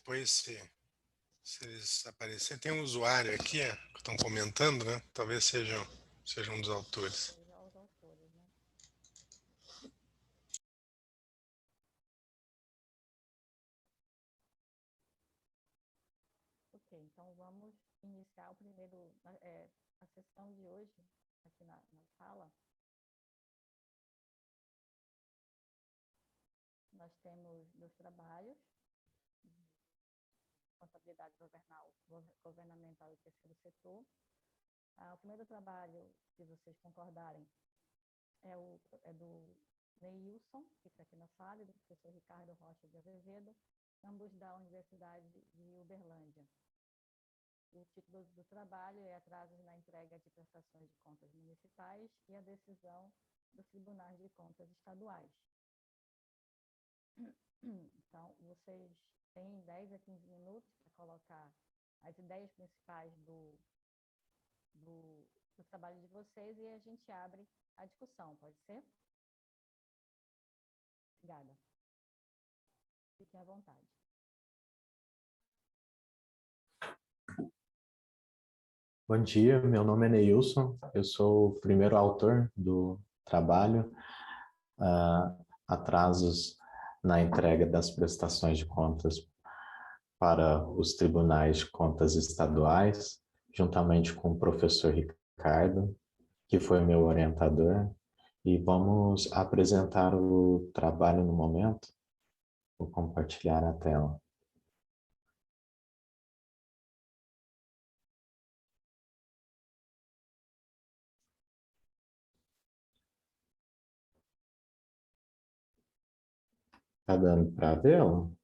depois, se eles aparecerem. Tem um usuário aqui que estão comentando, né? Talvez seja um dos autores. Seja os autores, né? Ok, então vamos iniciar a sessão de hoje aqui na sala. Nós temos 2 trabalhos, contabilidade governamental e terceiro setor. O primeiro trabalho, se vocês concordarem, é do Neilson, que está aqui na sala, e do professor Ricardo Rocha de Azevedo, ambos da Universidade de Uberlândia. O título do trabalho é Atrasos na entrega de prestações de contas municipais e a decisão dos tribunais de contas estaduais. Então, vocês têm 10 a 15 minutos para colocar as ideias principais do trabalho de vocês e a gente abre a discussão, pode ser? Obrigada. Fiquem à vontade. Bom dia, meu nome é Neilson, eu sou o primeiro autor do trabalho, atrasos na entrega das prestações de contas para os tribunais de contas estaduais, juntamente com o professor Ricardo, que foi meu orientador, e vamos apresentar o trabalho no momento. Vou compartilhar a tela. Tá dando para vê-lo?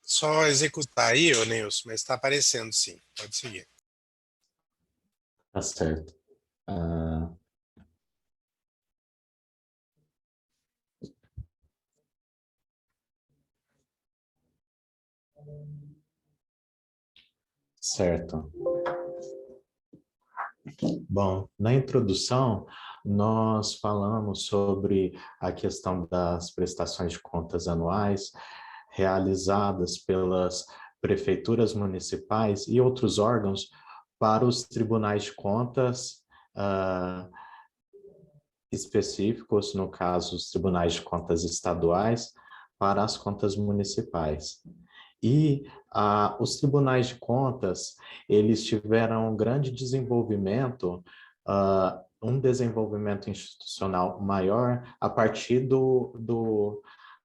Só executar aí, ô Nilson, mas está aparecendo sim. Pode seguir. Tá certo. Certo. Bom, na introdução, nós falamos sobre a questão das prestações de contas anuais realizadas pelas prefeituras municipais e outros órgãos para os tribunais de contas específicos, no caso, os tribunais de contas estaduais, para as contas municipais. E os tribunais de contas, eles tiveram um grande desenvolvimento, um desenvolvimento institucional maior a partir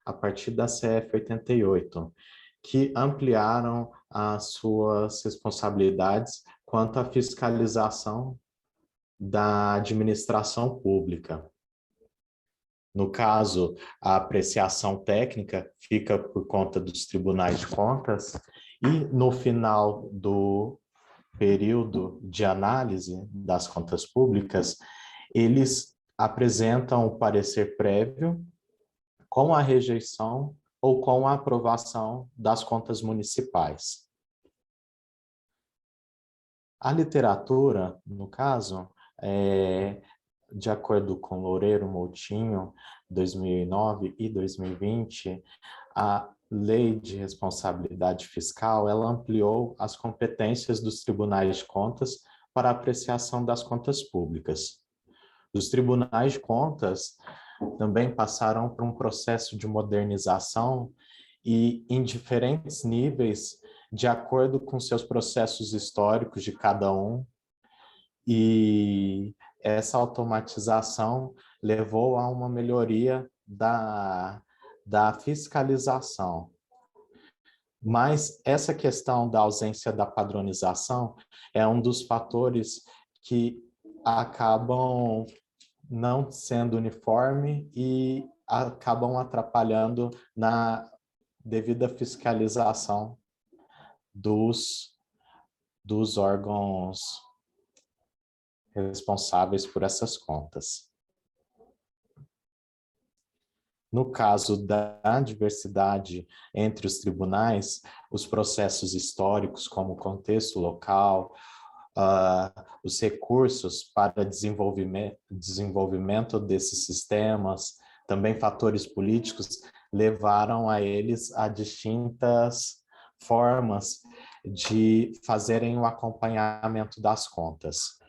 a partir da CF 88, que ampliaram as suas responsabilidades quanto à fiscalização da administração pública. No caso, a apreciação técnica fica por conta dos tribunais de contas e no final do período de análise das contas públicas, eles apresentam o parecer prévio com a rejeição ou com a aprovação das contas municipais. A literatura, no caso, de acordo com Loureiro Moutinho, 2009 e 2020, a Lei de Responsabilidade Fiscal, ela ampliou as competências dos tribunais de contas para a apreciação das contas públicas. Os tribunais de contas também passaram por um processo de modernização e em diferentes níveis, de acordo com seus processos históricos de cada um, e essa automatização levou a uma melhoria da fiscalização. Mas essa questão da ausência da padronização é um dos fatores que acabam não sendo uniforme e acabam atrapalhando na devida fiscalização dos órgãos responsáveis por essas contas. No caso da diversidade entre os tribunais, os processos históricos, como o contexto local, os recursos para desenvolvimento desses sistemas, também fatores políticos, levaram a eles a distintas formas de fazerem o acompanhamento das contas.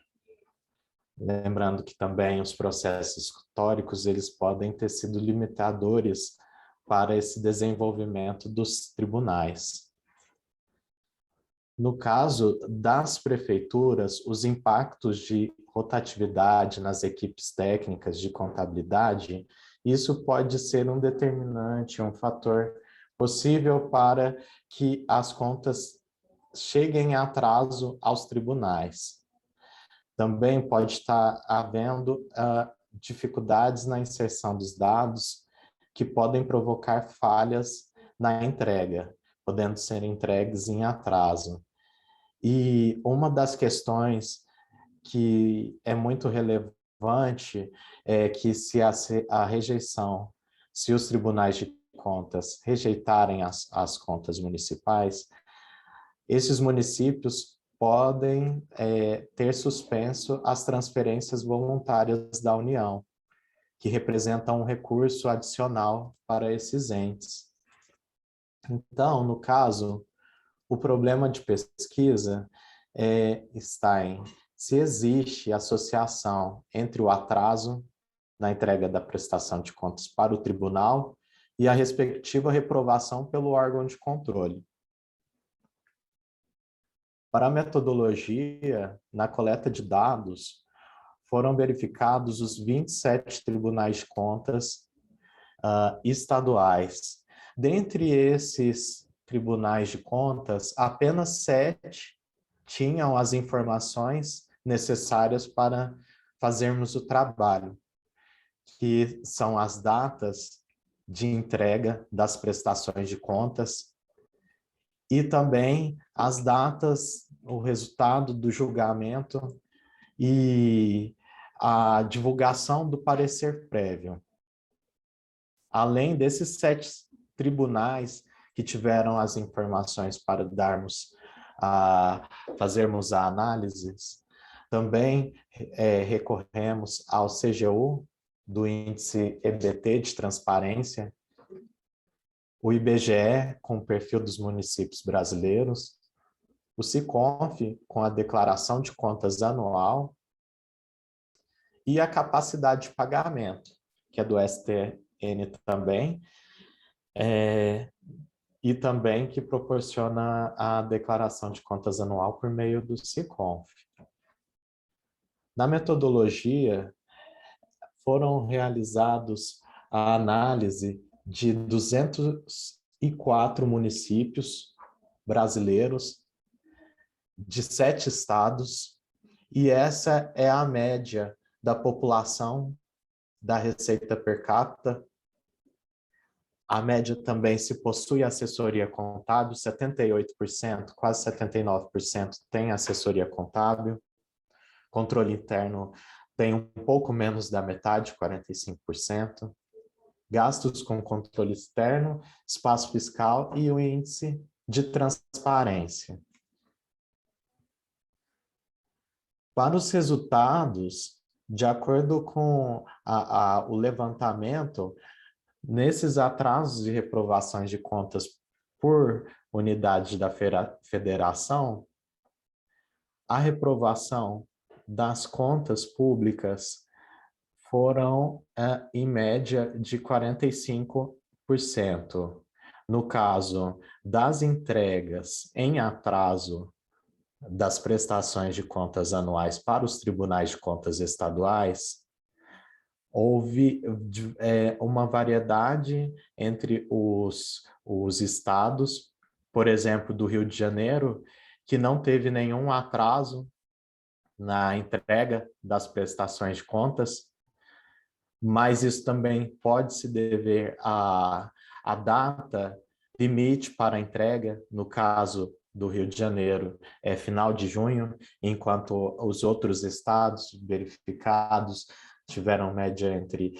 Lembrando que também os processos históricos, eles podem ter sido limitadores para esse desenvolvimento dos tribunais. No caso das prefeituras, os impactos de rotatividade nas equipes técnicas de contabilidade, isso pode ser um determinante, um fator possível para que as contas cheguem em atraso aos tribunais. Também pode estar havendo dificuldades na inserção dos dados que podem provocar falhas na entrega, podendo ser entregues em atraso. E uma das questões que é muito relevante é que se a rejeição, se os tribunais de contas rejeitarem as contas municipais, esses municípios podem ter suspenso as transferências voluntárias da União, que representam um recurso adicional para esses entes. Então, no caso, o problema de pesquisa está em se existe associação entre o atraso na entrega da prestação de contas para o tribunal e a respectiva reprovação pelo órgão de controle. Para a metodologia, na coleta de dados, foram verificados os 27 tribunais de contas estaduais. Dentre esses tribunais de contas, apenas 7 tinham as informações necessárias para fazermos o trabalho, que são as datas de entrega das prestações de contas e também as datas, o resultado do julgamento e a divulgação do parecer prévio. Além desses 7 tribunais que tiveram as informações para fazermos a análise, também recorremos ao CGU, do índice EBT de transparência, o IBGE, com o perfil dos municípios brasileiros, o SICONF, com a declaração de contas anual, e a capacidade de pagamento, que é do STN também, e também que proporciona a declaração de contas anual por meio do SICONF. Na metodologia, foram realizados a análise de 204 municípios brasileiros, de 7 estados, e essa é a média da população, da receita per capita. A média também se possui assessoria contábil, 78%, quase 79% tem assessoria contábil. Controle interno tem um pouco menos da metade, 45%. Gastos com controle externo, espaço fiscal e o índice de transparência. Para os resultados, de acordo com o levantamento, nesses atrasos de reprovações de contas por unidade da federação, a reprovação das contas públicas foram, em média, de 45%. No caso das entregas em atraso das prestações de contas anuais para os tribunais de contas estaduais, houve uma variedade entre os estados, por exemplo, do Rio de Janeiro, que não teve nenhum atraso na entrega das prestações de contas, mas isso também pode se dever à data limite para a entrega, no caso do Rio de Janeiro, é final de junho, enquanto os outros estados verificados tiveram média entre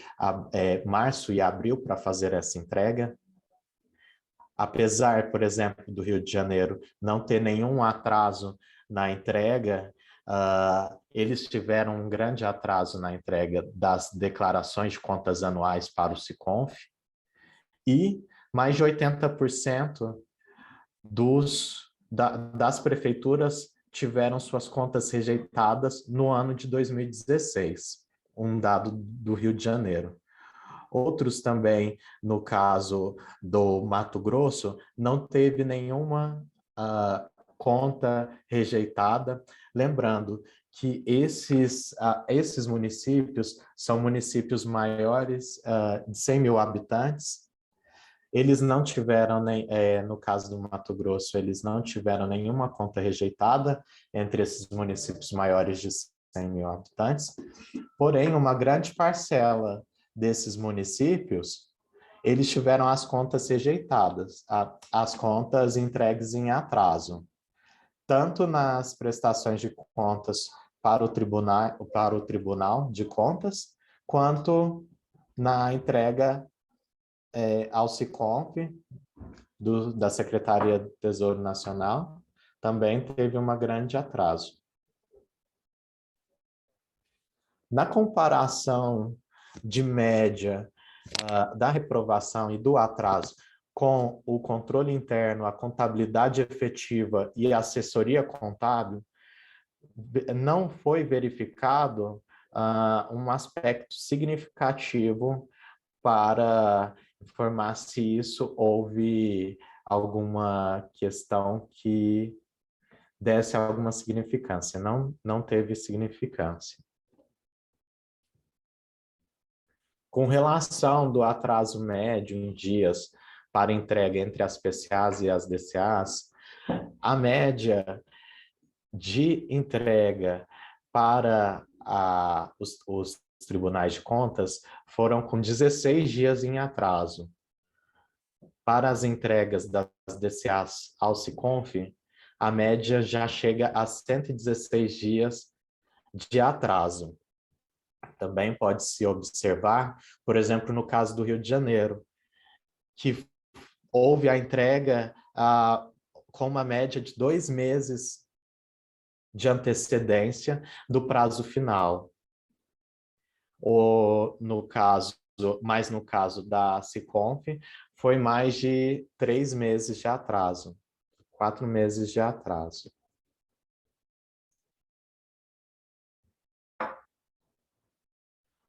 março e abril para fazer essa entrega. Apesar, por exemplo, do Rio de Janeiro não ter nenhum atraso na entrega, eles tiveram um grande atraso na entrega das declarações de contas anuais para o SICONF, e mais de 80% das prefeituras tiveram suas contas rejeitadas no ano de 2016, um dado do Rio de Janeiro. Outros também, no caso do Mato Grosso, não teve nenhuma conta rejeitada. Lembrando que esses municípios são municípios maiores de 100 mil habitantes. Eles não tiveram, no caso do Mato Grosso, eles não tiveram nenhuma conta rejeitada entre esses municípios maiores de 100 mil habitantes. Porém, uma grande parcela desses municípios, eles tiveram as contas rejeitadas, as contas entregues em atraso, tanto nas prestações de contas para o Tribunal de Contas, quanto na entrega ao SICOMP, da Secretaria do Tesouro Nacional, também teve um grande atraso. Na comparação de média da reprovação e do atraso com o controle interno, a contabilidade efetiva e a assessoria contábil, não foi verificado um aspecto significativo para informar se isso houve alguma questão que desse alguma significância. Não teve significância. Com relação do atraso médio em dias para entrega entre as PCAs e as DCAs, a média de entrega para os tribunais de contas foram com 16 dias em atraso. Para as entregas das DCAs ao SICONF, a média já chega a 116 dias de atraso. Também pode-se observar, por exemplo, no caso do Rio de Janeiro, que houve a entrega com uma média de 2 meses de antecedência do prazo final. No caso da SICONF, foi mais de 3 meses de atraso, 4 meses de atraso.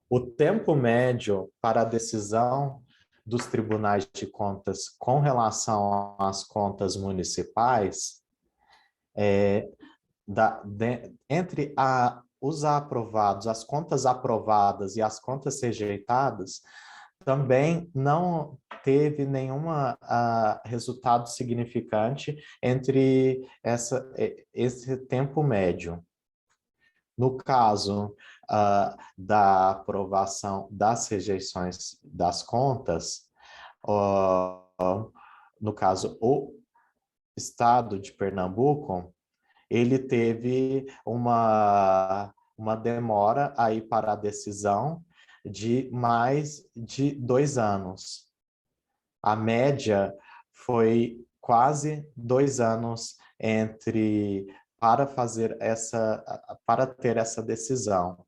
O tempo médio para a decisão dos tribunais de contas com relação às contas municipais, entre os aprovados, as contas aprovadas e as contas rejeitadas, também não teve nenhum resultado significante entre esse tempo médio. No caso da aprovação das rejeições das contas, no caso, o Estado de Pernambuco, ele teve uma demora aí para a decisão de mais de 2 anos. A média foi quase 2 anos para ter essa decisão.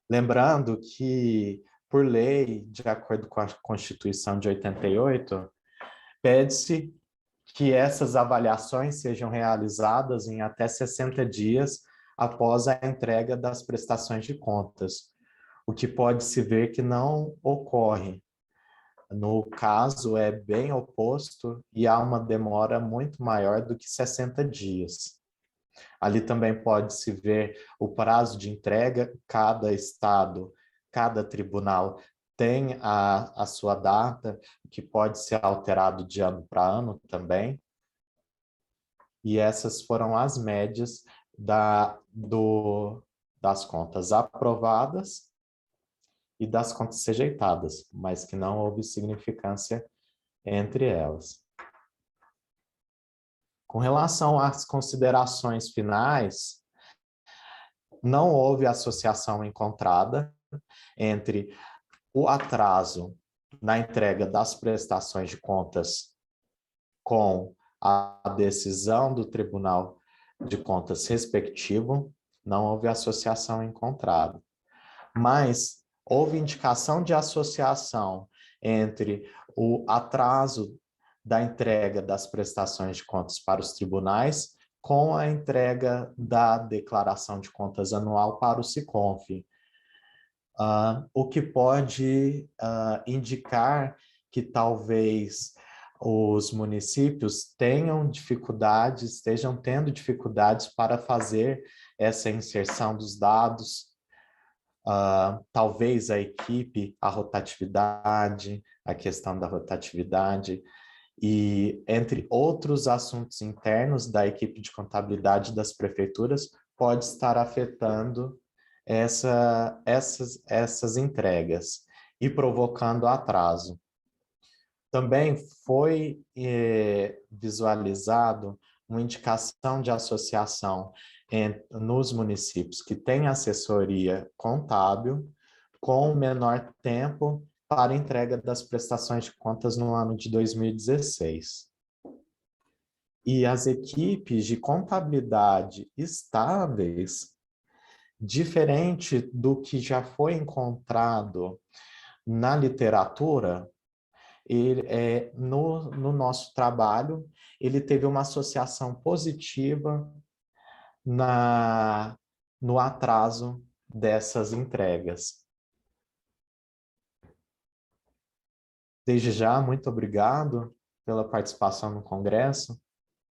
Lembrando que, por lei, de acordo com a Constituição de 88, pede-se que essas avaliações sejam realizadas em até 60 dias após a entrega das prestações de contas, o que pode-se ver que não ocorre. No caso, é bem oposto e há uma demora muito maior do que 60 dias. Ali também pode-se ver o prazo de entrega, cada estado, cada tribunal tem a sua data, que pode ser alterado de ano para ano também. E essas foram as médias das contas aprovadas e das contas rejeitadas, mas que não houve significância entre elas. Com relação às considerações finais, não houve associação encontrada entre o atraso na entrega das prestações de contas com a decisão do Tribunal de Contas respectivo, não houve associação encontrada. Mas houve indicação de associação entre o atraso da entrega das prestações de contas para os tribunais com a entrega da declaração de contas anual para o SICONF, o que pode indicar que talvez os municípios tenham dificuldades, estejam tendo dificuldades para fazer essa inserção dos dados, talvez a equipe, a rotatividade, a questão da rotatividade, e entre outros assuntos internos da equipe de contabilidade das prefeituras, pode estar afetando essas entregas e provocando atraso. Também foi visualizado uma indicação de associação nos municípios que têm assessoria contábil com menor tempo para entrega das prestações de contas no ano de 2016. E as equipes de contabilidade estáveis, diferente do que já foi encontrado na literatura, no nosso trabalho, ele teve uma associação positiva no atraso dessas entregas. Desde já, muito obrigado pela participação no Congresso.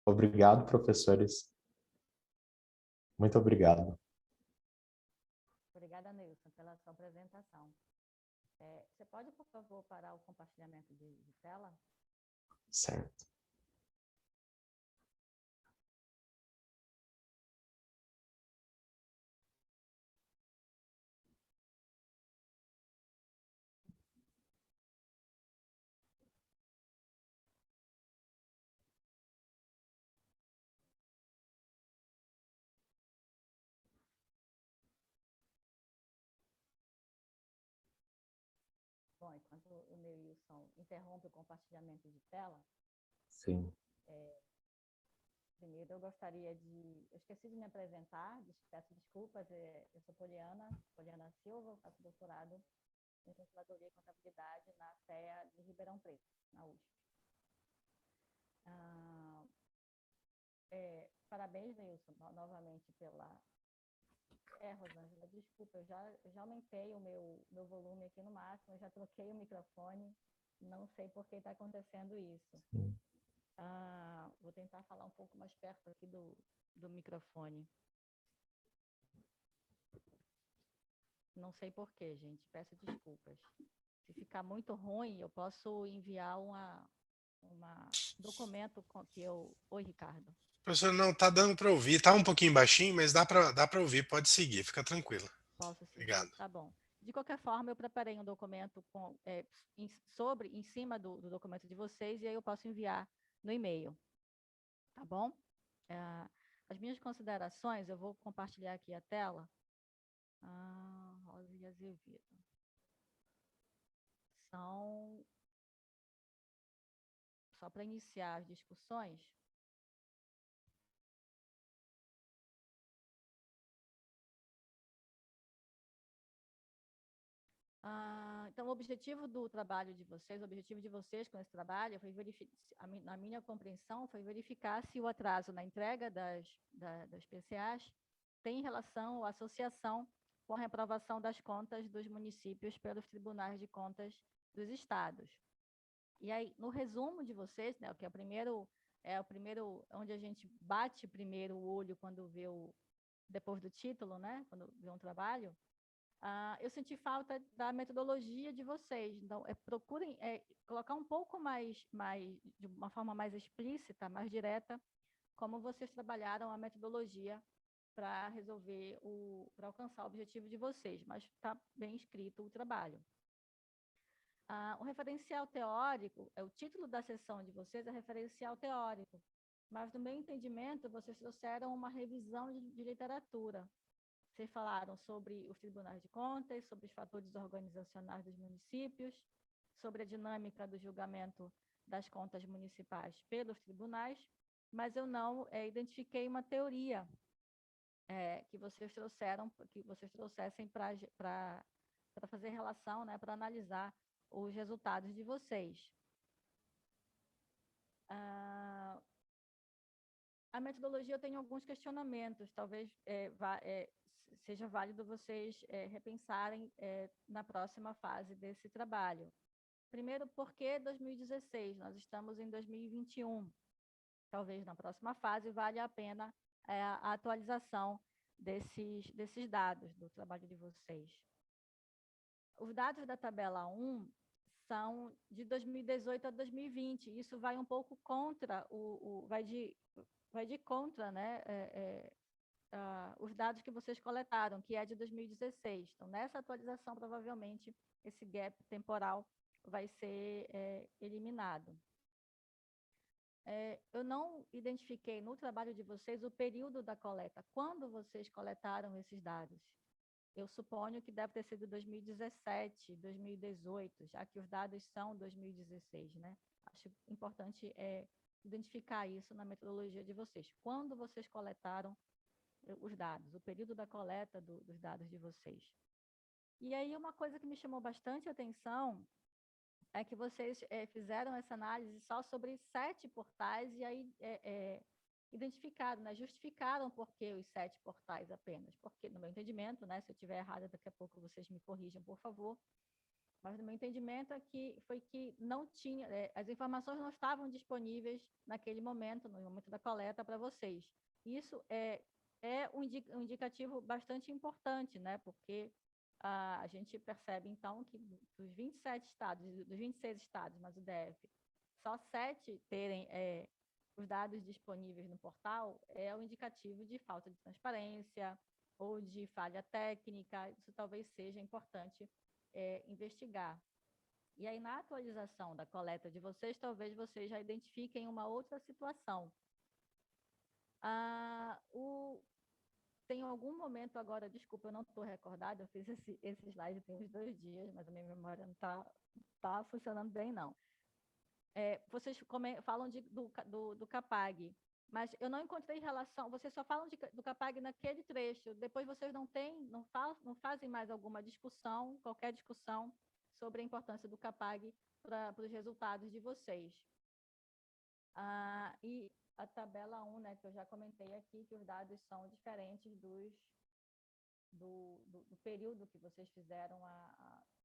Obrigado, professores. Muito obrigado. Obrigada, Nilson, pela sua apresentação. Você pode, por favor, parar o compartilhamento de tela? Certo. Bom, enquanto o Neilson interrompe o compartilhamento de tela, Sim. primeiro eu gostaria de... Eu esqueci de me apresentar, peço desculpas, eu sou Poliana Silva, faço doutorado em Controladoria e Contabilidade na FEA de Ribeirão Preto, na USP. Parabéns, Nilson, novamente pela... Rosângela, desculpa, eu já aumentei o meu volume aqui no máximo, eu já troquei o microfone, não sei por que está acontecendo isso. Vou tentar falar um pouco mais perto aqui do microfone. Não sei por que, gente, peço desculpas. Se ficar muito ruim, eu posso enviar um documento que eu... Oi, Ricardo. Professor, não, tá dando para ouvir. Tá um pouquinho baixinho, mas dá para ouvir. Pode seguir, fica tranquila. Posso seguir? Obrigado. Tá bom. De qualquer forma, eu preparei um documento em cima do documento de vocês, e aí eu posso enviar no e-mail. Tá bom? As minhas considerações, eu vou compartilhar aqui a tela. Rosa e Azevedo. Só para iniciar as discussões. Então, o objetivo do trabalho de vocês, o objetivo de vocês com esse trabalho, foi na minha compreensão, foi verificar se o atraso na entrega das PCAs tem relação ou associação com a reprovação das contas dos municípios pelos tribunais de contas dos estados. E aí, no resumo de vocês, né, que é o primeiro onde a gente bate primeiro o olho quando vê depois do título, né, quando vê um trabalho, eu senti falta da metodologia de vocês. Então, procurem colocar um pouco mais, de uma forma mais explícita, mais direta, como vocês trabalharam a metodologia para para alcançar o objetivo de vocês, mas está bem escrito o trabalho. O referencial teórico, o título da sessão de vocês é referencial teórico, mas, no meu entendimento, vocês trouxeram uma revisão de literatura. Vocês falaram sobre os tribunais de contas, sobre os fatores organizacionais dos municípios, sobre a dinâmica do julgamento das contas municipais pelos tribunais, mas eu não identifiquei uma teoria que vocês trouxessem para fazer relação, né, para analisar os resultados de vocês. A metodologia, eu tenho alguns questionamentos, talvez seja válido vocês repensarem na próxima fase desse trabalho. Primeiro, por que 2016? Nós estamos em 2021. Talvez na próxima fase valha a pena a atualização desses dados do trabalho de vocês. Os dados da tabela 1 são de 2018 a 2020. Isso vai um pouco contra vai de contra, né, os dados que vocês coletaram, que é de 2016. Então, nessa atualização, provavelmente, esse gap temporal vai ser eliminado. Eu não identifiquei no trabalho de vocês o período da coleta. Quando vocês coletaram esses dados? Eu suponho que deve ter sido 2017, 2018, já que os dados são 2016, né? Acho importante identificar isso na metodologia de vocês. Quando vocês coletaram os dados, o período da coleta dos dados de vocês. E aí, uma coisa que me chamou bastante atenção é que vocês fizeram essa análise só sobre 7 portais e aí identificaram, né, justificaram por que os 7 portais apenas. Porque, no meu entendimento, né, se eu estiver errada, daqui a pouco vocês me corrijam, por favor, mas no meu entendimento foi que não tinha, as informações não estavam disponíveis naquele momento, no momento da coleta, para vocês. Isso é um indicativo bastante importante, né, porque a gente percebe, então, que dos 27 estados, dos 26 estados, mas o DF, só 7 terem os dados disponíveis no portal é um indicativo de falta de transparência ou de falha técnica. Isso talvez seja importante investigar. E aí, na atualização da coleta de vocês, talvez vocês já identifiquem uma outra situação. Tem algum momento agora, desculpa, eu não estou recordada, eu fiz esse slide tem uns 2 dias, mas a minha memória não está funcionando bem, não. Vocês falam do CAPAG, mas eu não encontrei relação, vocês só falam do CAPAG naquele trecho, depois vocês não fazem mais alguma discussão, qualquer discussão sobre a importância do CAPAG para os resultados de vocês. E a tabela 1, né, que eu já comentei aqui, que os dados são diferentes do período que vocês fizeram,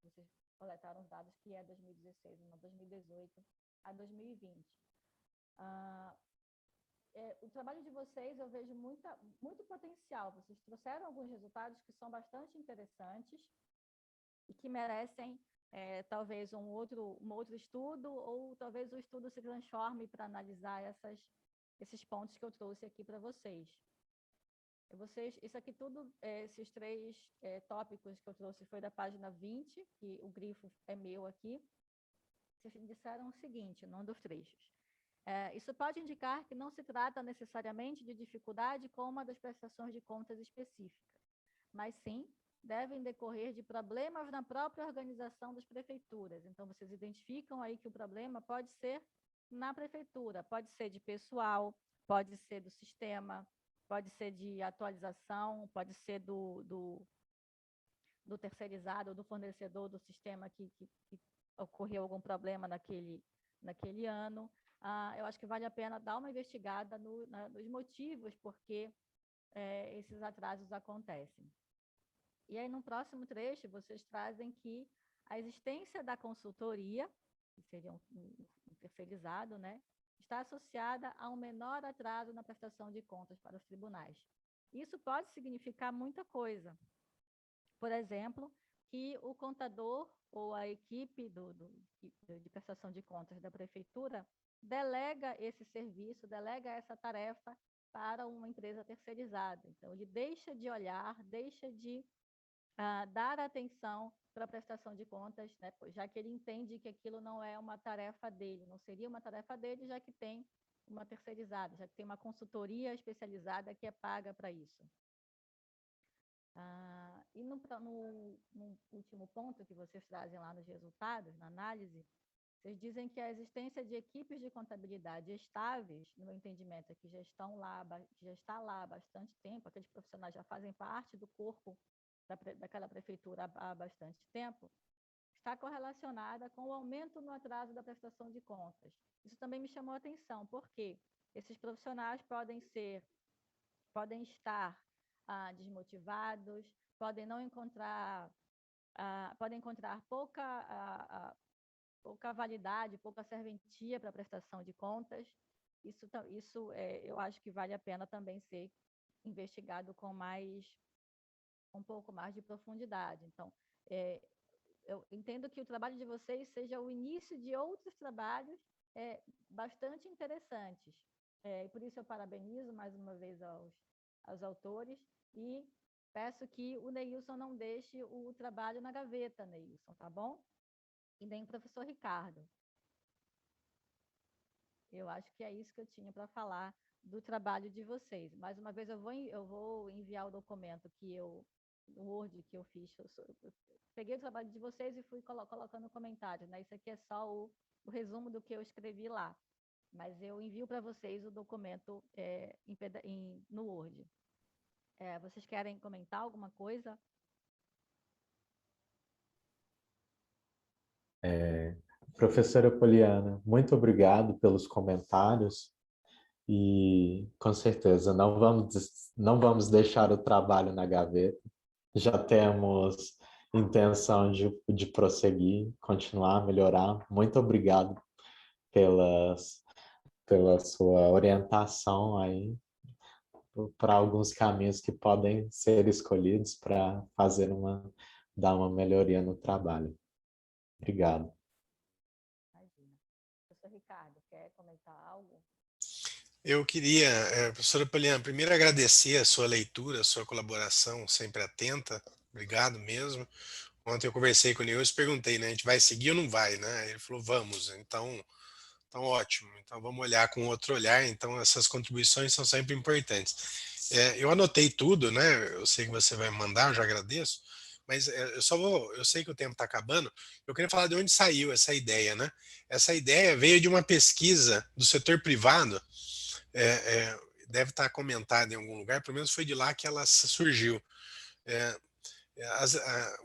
vocês coletaram os dados, que é 2016, não 2018 a 2020. O trabalho de vocês, eu vejo muito potencial. Vocês trouxeram alguns resultados que são bastante interessantes e que merecem talvez um outro estudo, ou talvez o estudo se transforme para analisar esses pontos que eu trouxe aqui para vocês. Isso aqui tudo, esses 3 tópicos que eu trouxe foi da página 20, que o grifo é meu aqui. Vocês disseram o seguinte, num dos trechos. Isso pode indicar que não se trata necessariamente de dificuldade com uma das prestações de contas específicas, mas sim devem decorrer de problemas na própria organização das prefeituras. Então, vocês identificam aí que o problema pode ser na prefeitura, pode ser de pessoal, pode ser do sistema, pode ser de atualização, pode ser do terceirizado ou do fornecedor do sistema que ocorreu algum problema naquele ano. Eu acho que vale a pena dar uma investigada nos motivos por que esses atrasos acontecem. E aí, no próximo trecho, vocês trazem que a existência da consultoria, que seria um terceirizado, né, está associada a um menor atraso na prestação de contas para os tribunais. Isso pode significar muita coisa. Por exemplo, que o contador ou a equipe de prestação de contas da prefeitura delega esse serviço, delega essa tarefa para uma empresa terceirizada. Então, ele deixa de olhar, deixa de dar atenção para a prestação de contas, né, já que ele entende que aquilo não é uma tarefa dele, não seria uma tarefa dele, já que tem uma terceirizada, já que tem uma consultoria especializada que é paga para isso. E no último ponto que vocês trazem lá nos resultados, na análise, vocês dizem que a existência de equipes de contabilidade estáveis, no meu entendimento, que já está lá há bastante tempo, aqueles profissionais já fazem parte do corpo daquela prefeitura há bastante tempo, está correlacionada com o aumento no atraso da prestação de contas. Isso também me chamou a atenção, porque esses profissionais podem estar desmotivados, podem não encontrar, podem encontrar pouca validade, pouca serventia para a prestação de contas. Isso eu acho que vale a pena também ser investigado com um pouco mais de profundidade. Então, eu entendo que o trabalho de vocês seja o início de outros trabalhos bastante interessantes. E por isso eu parabenizo mais uma vez aos autores e peço que o Neilson não deixe o trabalho na gaveta, Neilson, tá bom? E nem o professor Ricardo. Eu acho que é isso que eu tinha para falar do trabalho de vocês. Mais uma vez, eu vou enviar o documento o Word que eu fiz. Eu peguei o trabalho de vocês e fui colocando comentários, né? Isso aqui é só o resumo do que eu escrevi lá. Mas eu envio para vocês o documento no Word. Vocês querem comentar alguma coisa? Professora Poliana, muito obrigado pelos comentários e, com certeza, não vamos deixar o trabalho na gaveta. Já temos intenção de prosseguir, continuar, melhorar. Muito obrigado pela sua orientação aí para alguns caminhos que podem ser escolhidos para dar uma melhoria no trabalho. Obrigado. Imagina. Professor Ricardo, quer comentar algo? Eu queria, professora Poliana, primeiro agradecer a sua leitura, a sua colaboração sempre atenta. Obrigado mesmo. Ontem eu conversei com o Nilson e perguntei, né? A gente vai seguir ou não vai, né? Ele falou, vamos. Então ótimo. Então vamos olhar com outro olhar. Então essas contribuições são sempre importantes. Eu anotei tudo, né? Eu sei que você vai me mandar, eu já agradeço. Mas eu sei que o tempo está acabando. Eu queria falar de onde saiu essa ideia, né? Essa ideia veio de uma pesquisa do setor privado. Deve estar comentada em algum lugar. Pelo menos foi de lá que ela surgiu.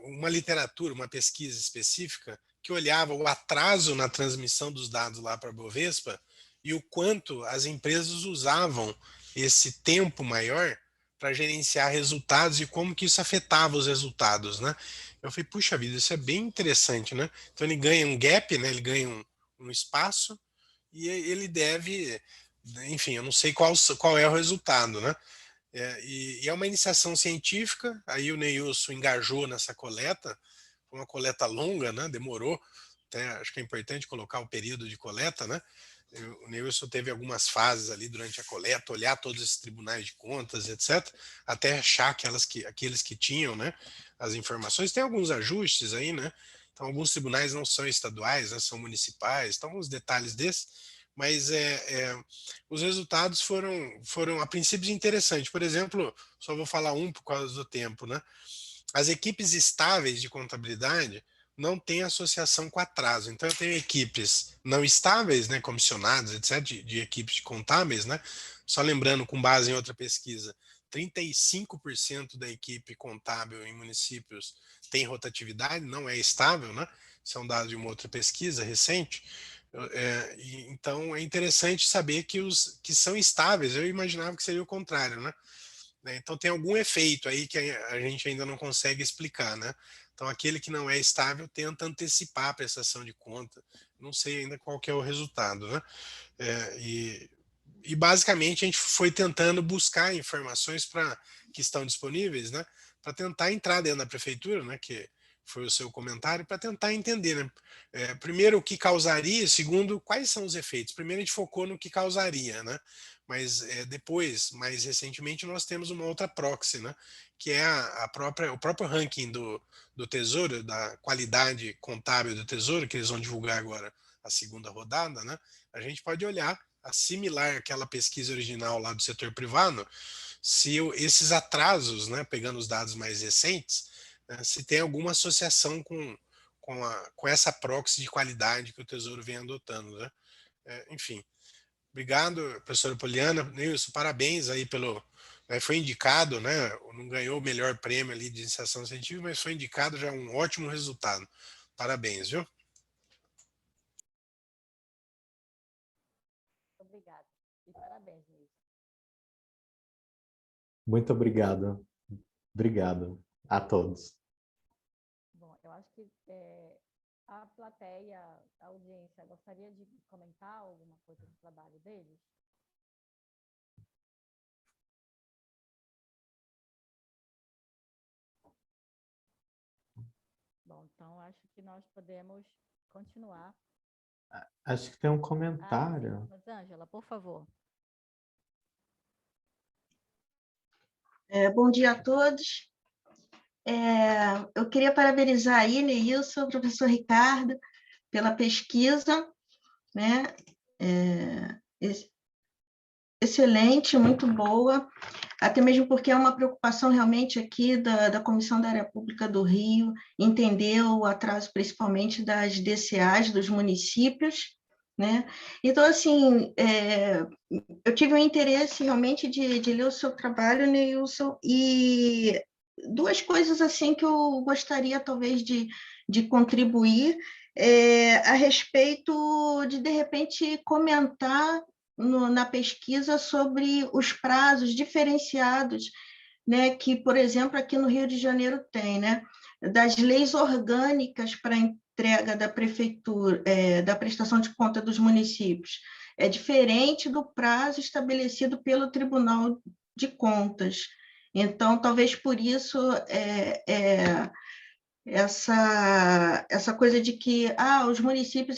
Uma literatura, uma pesquisa específica que olhava o atraso na transmissão dos dados lá para a Bovespa e o quanto as empresas usavam esse tempo maior para gerenciar resultados e como que isso afetava os resultados, né? Eu falei, puxa vida, isso é bem interessante, né? Então ele ganha um gap, né? Ele ganha um espaço e ele deve, enfim, eu não sei qual é o resultado, né? E é uma iniciação científica, aí o Neilson engajou nessa coleta, foi uma coleta longa, né? Demorou, até acho que é importante colocar o período de coleta, né? O Neilson teve algumas fases ali durante a coleta, olhar todos esses tribunais de contas, etc., até achar aqueles que tinham, né, as informações. Tem alguns ajustes aí, né? Então, alguns tribunais não são estaduais, né, são municipais, então, uns detalhes desses, mas os resultados foram a princípios interessantes. Por exemplo, só vou falar um por causa do tempo, né? As equipes estáveis de contabilidade não têm associação com atraso. Então, eu tenho equipes não estáveis, né, comissionadas, etc., de equipes contábeis, né? Só lembrando, com base em outra pesquisa, 35% da equipe contábil em municípios tem rotatividade, não é estável, né? Isso é um dado de uma outra pesquisa recente. Então, é interessante saber que os que são estáveis, eu imaginava que seria o contrário, né? Então tem algum efeito aí que a gente ainda não consegue explicar, né? Então aquele que não é estável tenta antecipar a prestação de conta. Não sei ainda qual que é o resultado, né? E basicamente a gente foi tentando buscar informações que estão disponíveis, né? Para tentar entrar dentro da prefeitura, né? Que foi o seu comentário, para tentar entender, né? Primeiro, o que causaria, segundo, quais são os efeitos. Primeiro a gente focou no que causaria, né? Mas depois, mais recentemente, nós temos uma outra proxy, né? Que é o próprio ranking do Tesouro, da qualidade contábil do Tesouro, que eles vão divulgar agora a segunda rodada, né? A gente pode olhar, assimilar aquela pesquisa original lá do setor privado, se esses atrasos, né, pegando os dados mais recentes, né, se tem alguma associação com essa proxy de qualidade que o Tesouro vem adotando, né? Enfim, obrigado, professora Poliana. Nilson, parabéns aí foi indicado, né? Não ganhou o melhor prêmio ali de iniciação científica, mas foi indicado já um ótimo resultado. Parabéns, viu? Obrigada. E parabéns, Nilson. Muito obrigado. Obrigado a todos. Bom, eu acho que a plateia, a audiência, gostaria de comentar alguma coisa do trabalho deles? Bom, então acho que nós podemos continuar. Acho que tem um comentário. Rosângela, por favor. Bom dia a todos. Eu queria parabenizar aí, Neilson, o professor Ricardo, pela pesquisa, né? Excelente, muito boa, até mesmo porque é uma preocupação realmente aqui da Comissão da Área Pública do Rio, entender o atraso principalmente das DCAs dos municípios, né? Então, assim, eu tive um interesse realmente de ler o seu trabalho, Neilson, e duas coisas assim que eu gostaria talvez de contribuir a respeito de repente comentar na pesquisa sobre os prazos diferenciados, né, que, por exemplo, aqui no Rio de Janeiro tem, né, das leis orgânicas para entrega da prefeitura, da prestação de conta dos municípios. É diferente do prazo estabelecido pelo Tribunal de Contas. Então, talvez por isso essa coisa de que os municípios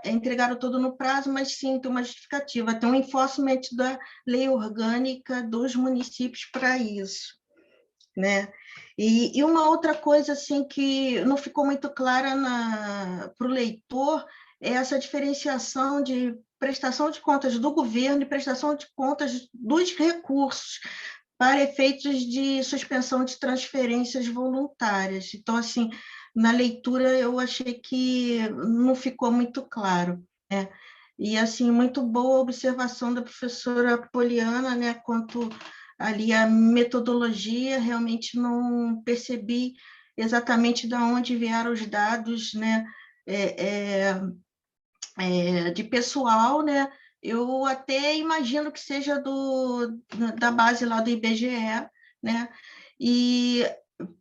entregaram tudo no prazo, mas sim, tem uma justificativa, tem um enforcement da lei orgânica dos municípios para isso, né? E uma outra coisa assim que não ficou muito clara para o leitor é essa diferenciação de prestação de contas do governo e prestação de contas dos recursos para efeitos de suspensão de transferências voluntárias. Então, assim, na leitura eu achei que não ficou muito claro, né? E, assim, muito boa a observação da professora Poliana, né, quanto ali a metodologia, realmente não percebi exatamente de onde vieram os dados, né, de pessoal, né, eu até imagino que seja da base lá do IBGE, né, e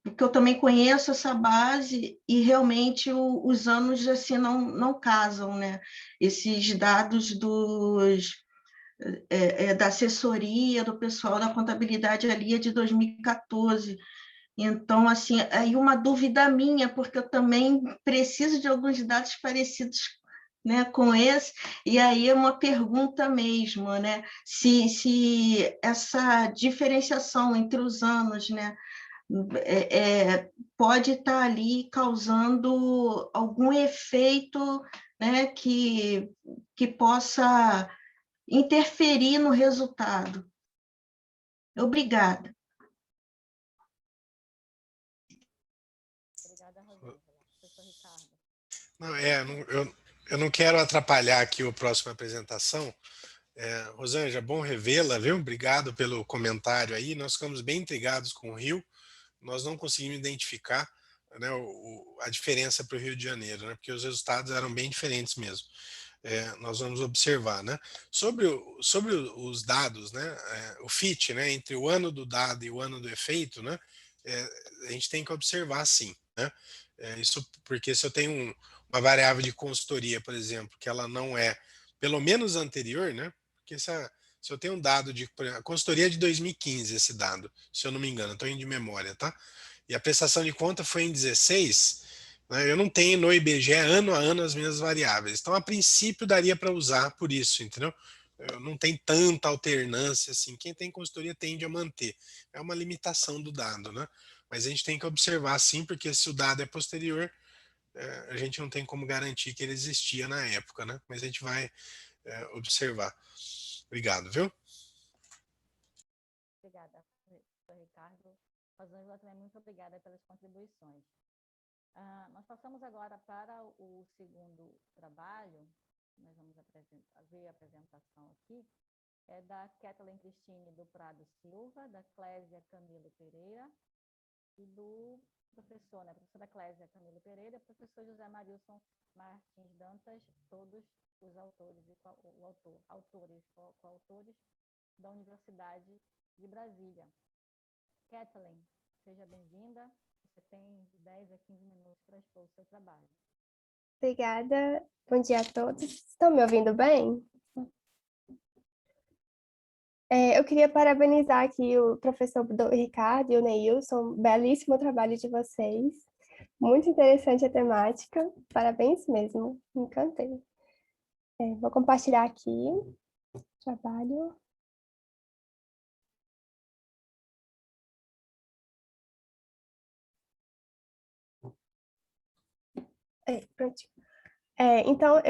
porque eu também conheço essa base e realmente os anos assim não casam, né, esses dados da assessoria, do pessoal da contabilidade ali é de 2014. Então, assim, aí uma dúvida minha, porque eu também preciso de alguns dados parecidos, né, com esse, e aí é uma pergunta mesmo, né, se essa diferenciação entre os anos, né, pode estar ali causando algum efeito, né, que possa interferir no resultado. Obrigada. Obrigada, Rosângela. Professor Ricardo. Eu não quero atrapalhar aqui a próxima apresentação. Rosângela, bom revê-la, viu? Obrigado pelo comentário aí. Nós ficamos bem intrigados com o Rio. Nós não conseguimos identificar, né, a diferença para o Rio de Janeiro, né? Porque os resultados eram bem diferentes mesmo. Nós vamos observar, né? Sobre os dados, né? O fit, né? Entre o ano do dado e o ano do efeito, né? A gente tem que observar, sim, né? Isso porque se eu tenho uma variável de consultoria, por exemplo, que ela não é pelo menos anterior, né? Porque se eu tenho um dado a consultoria de 2015, esse dado, se eu não me engano, estou indo de memória, tá? E a prestação de conta foi em 16, né? Eu não tenho no IBGE ano a ano as mesmas variáveis. Então, a princípio, daria para usar por isso, entendeu? Não tem tanta alternância assim. Quem tem consultoria tende a manter. É uma limitação do dado, né? Mas a gente tem que observar sim, porque se o dado é posterior, a gente não tem como garantir que ele existia na época, né? Mas a gente vai observar. Obrigado, viu? Obrigada, professor Ricardo. Rosângela, também muito obrigada pelas contribuições. Nós passamos agora para o segundo trabalho. Nós vamos ver a apresentação aqui. É da Kathleen Cristine do Prado Silva, da Clésia Camilo Pereira e do professor, né, professora Clésia Camilo Pereira, professor José Marilson Martins Dantas, todos os autores e coautores da Universidade de Brasília. Kathleen, seja bem-vinda. Você tem 10 a 15 minutos para expor o seu trabalho. Obrigada. Bom dia a todos. Estão me ouvindo bem? Eu queria parabenizar aqui o professor Ricardo e o Neilson. Belíssimo trabalho de vocês. Muito interessante a temática. Parabéns mesmo. Me encantei. Vou compartilhar aqui o trabalho. Pronto. Então,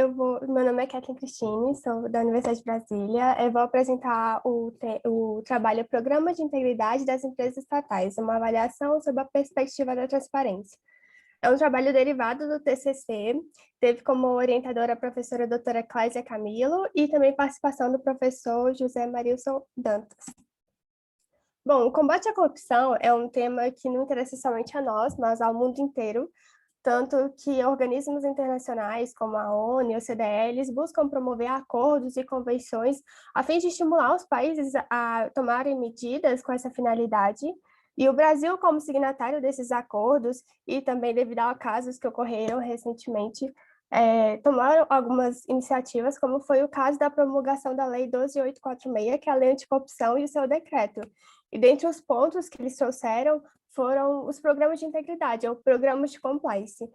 meu nome é Kathleen Cristine, sou da Universidade de Brasília. Eu vou apresentar o trabalho Programa de Integridade das Empresas Estatais, uma avaliação sobre a perspectiva da transparência. É um trabalho derivado do TCC, teve como orientadora a professora doutora Clésia Camilo e também participação do professor José Marilson Dantas. Bom, o combate à corrupção é um tema que não interessa somente a nós, mas ao mundo inteiro, tanto que organismos internacionais como a ONU e o CDE, eles buscam promover acordos e convenções a fim de estimular os países a tomarem medidas com essa finalidade. E o Brasil, como signatário desses acordos, e também devido a casos que ocorreram recentemente, tomaram algumas iniciativas, como foi o caso da promulgação da Lei 12.846, que é a Lei Anticorrupção, e o seu decreto. E dentre os pontos que eles trouxeram foram os programas de integridade, ou programas de compliance.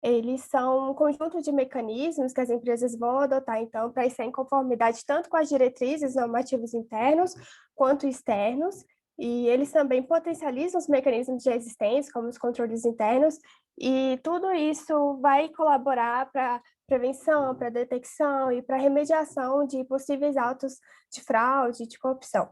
Eles são um conjunto de mecanismos que as empresas vão adotar, então, para estar em conformidade tanto com as diretrizes normativos internos quanto externos, e eles também potencializam os mecanismos já existentes, como os controles internos, e tudo isso vai colaborar para prevenção, para detecção e para remediação de possíveis autos de fraude, de corrupção.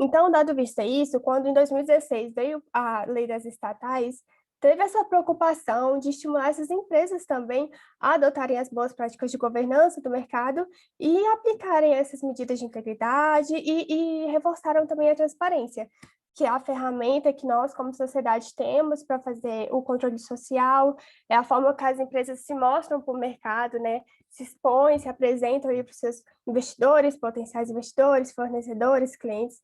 Então, dado vista isso, quando em 2016 veio a lei das estatais, teve essa preocupação de estimular essas empresas também a adotarem as boas práticas de governança do mercado e aplicarem essas medidas de integridade e reforçaram também a transparência, que é a ferramenta que nós, como sociedade, temos para fazer o controle social, é a forma que as empresas se mostram para o mercado, né? Se expõem, se apresentam para os seus investidores, potenciais investidores, fornecedores, clientes.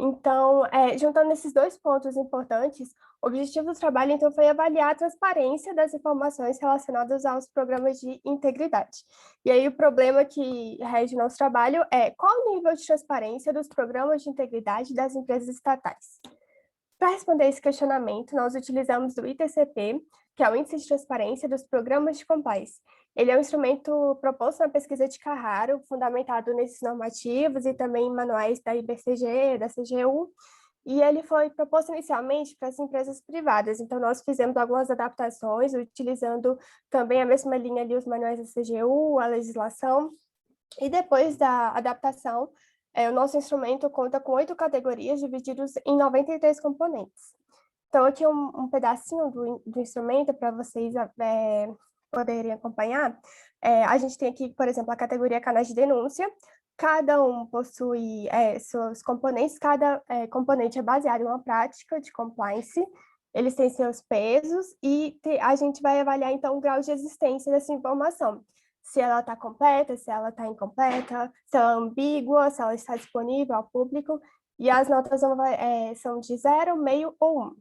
Então, juntando esses dois pontos importantes, o objetivo do trabalho, então, foi avaliar a transparência das informações relacionadas aos programas de integridade. E aí, o problema que rege o nosso trabalho é qual o nível de transparência dos programas de integridade das empresas estatais. Para responder esse questionamento, nós utilizamos o ITCP, que é o Índice de Transparência dos Programas de Compliance. Ele é um instrumento proposto na pesquisa de Carraro, fundamentado nesses normativos e também em manuais da IBCG, da CGU, e ele foi proposto inicialmente para as empresas privadas. Então, nós fizemos algumas adaptações, utilizando também a mesma linha ali, os manuais da CGU, a legislação, e depois da adaptação, o nosso instrumento conta com 8 categorias, divididos em 93 componentes. Então, aqui um pedacinho do instrumento para vocês poderem acompanhar. A gente tem aqui, por exemplo, a categoria canais de denúncia. Cada um possui seus componentes, cada componente é baseado em uma prática de compliance, eles têm seus pesos e a gente vai avaliar, então, o grau de existência dessa informação. Se ela está completa, se ela está incompleta, se ela é ambígua, se ela está disponível ao público, e as notas são de 0, meio ou 1.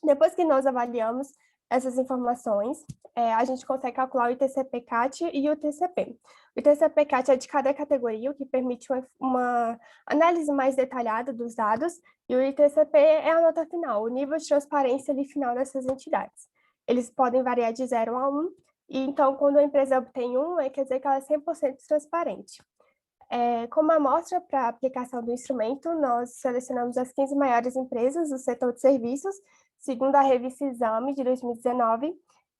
Depois que nós avaliamos essas informações, a gente consegue calcular o ITCP-CAT e o TCP. O ITCP-CAT é de cada categoria, o que permite uma análise mais detalhada dos dados, e o ITCP é a nota final, o nível de transparência ali final dessas entidades. Eles podem variar de 0 a 1, e então, quando a empresa obtém 1, quer dizer que ela é 100% transparente. Como amostra para a aplicação do instrumento, nós selecionamos as 15 maiores empresas do setor de serviços, segundo a revista Exame, de 2019,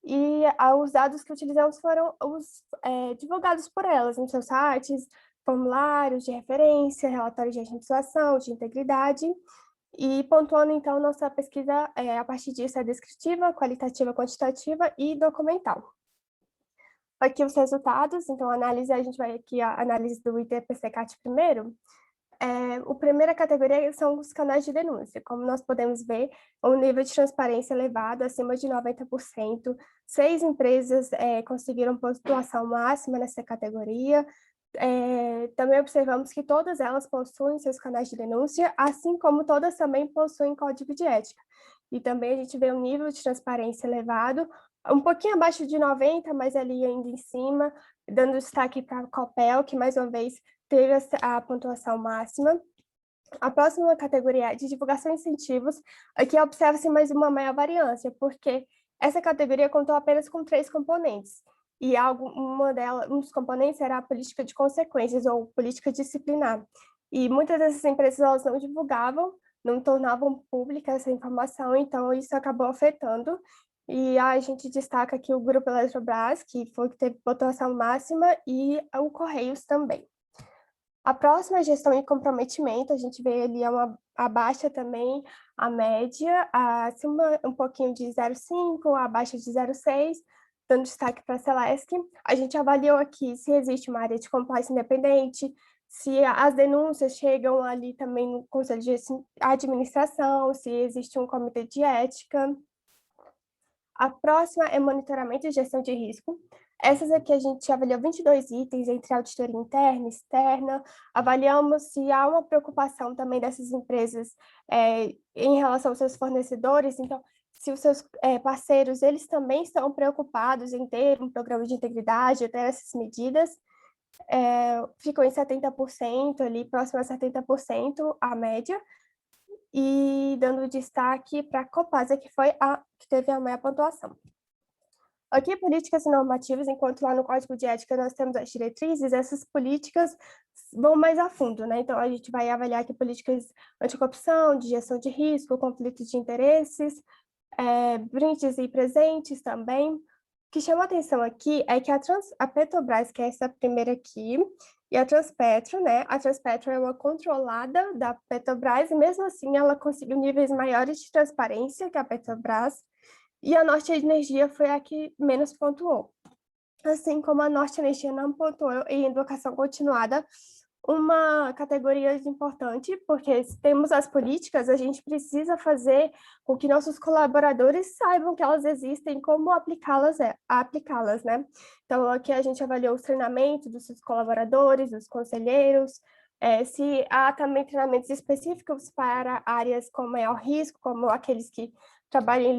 e os dados que utilizamos foram os divulgados por elas nos seus sites, formulários de referência, relatórios de agentização, de integridade, e pontuando, então, nossa pesquisa, a partir disso, é descritiva, qualitativa, quantitativa e documental. Aqui os resultados, então, a gente vai aqui a análise do ITPC-CAT primeiro. a primeira categoria são os canais de denúncia. Como nós podemos ver, um nível de transparência elevado, acima de 90%. 6 empresas conseguiram pontuação máxima nessa categoria. Também observamos que todas elas possuem seus canais de denúncia, assim como todas também possuem código de ética. E também a gente vê um nível de transparência elevado, um pouquinho abaixo de 90, mas ali ainda em cima, dando destaque para a Copel, que mais uma vez teve a pontuação máxima. A próxima categoria é de divulgação e incentivos. Aqui observa-se mais uma maior variância, porque essa categoria contou apenas com 3 componentes. E um dos componentes era a política de consequências, ou política disciplinar. E muitas dessas empresas elas não divulgavam, não tornavam pública essa informação, então isso acabou afetando. E a gente destaca aqui o Grupo Eletrobras, que foi que teve pontuação máxima, e o Correios também. A próxima é gestão e comprometimento, a gente vê ali abaixa também a média, acima um pouquinho de 0,5, abaixo de 0,6, dando destaque para a Celesc. A gente avaliou aqui se existe uma área de compliance independente, se as denúncias chegam ali também no Conselho de Administração, se existe um comitê de ética. A próxima é monitoramento e gestão de risco. Essas aqui a gente avaliou 22 itens entre auditoria interna e externa. Avaliamos se há uma preocupação também dessas empresas em relação aos seus fornecedores. Então, se os seus parceiros, eles também estão preocupados em ter um programa de integridade, ter essas medidas. Ficou em 70% ali, próximo a 70% a média. E dando destaque para a Copasa, que foi a que teve a maior pontuação. Aqui, políticas e normativas, enquanto lá no Código de Ética nós temos as diretrizes, essas políticas vão mais a fundo, né? Então, a gente vai avaliar aqui políticas anticorrupção, de gestão de risco, conflito de interesses, brindes e presentes também. O que chama a atenção aqui é que a Petrobras, que é essa primeira aqui, e a Transpetro, né? A Transpetro é uma controlada da Petrobras, e mesmo assim ela conseguiu níveis maiores de transparência que a Petrobras, e a Norte Energia foi a que menos pontuou. Assim como a Norte Energia não pontuou em educação continuada, uma categoria importante, porque se temos as políticas, a gente precisa fazer com que nossos colaboradores saibam que elas existem, como aplicá-las, né? Então, aqui a gente avaliou os treinamentos dos seus colaboradores, dos conselheiros, se há também treinamentos específicos para áreas com maior risco, como aqueles que trabalham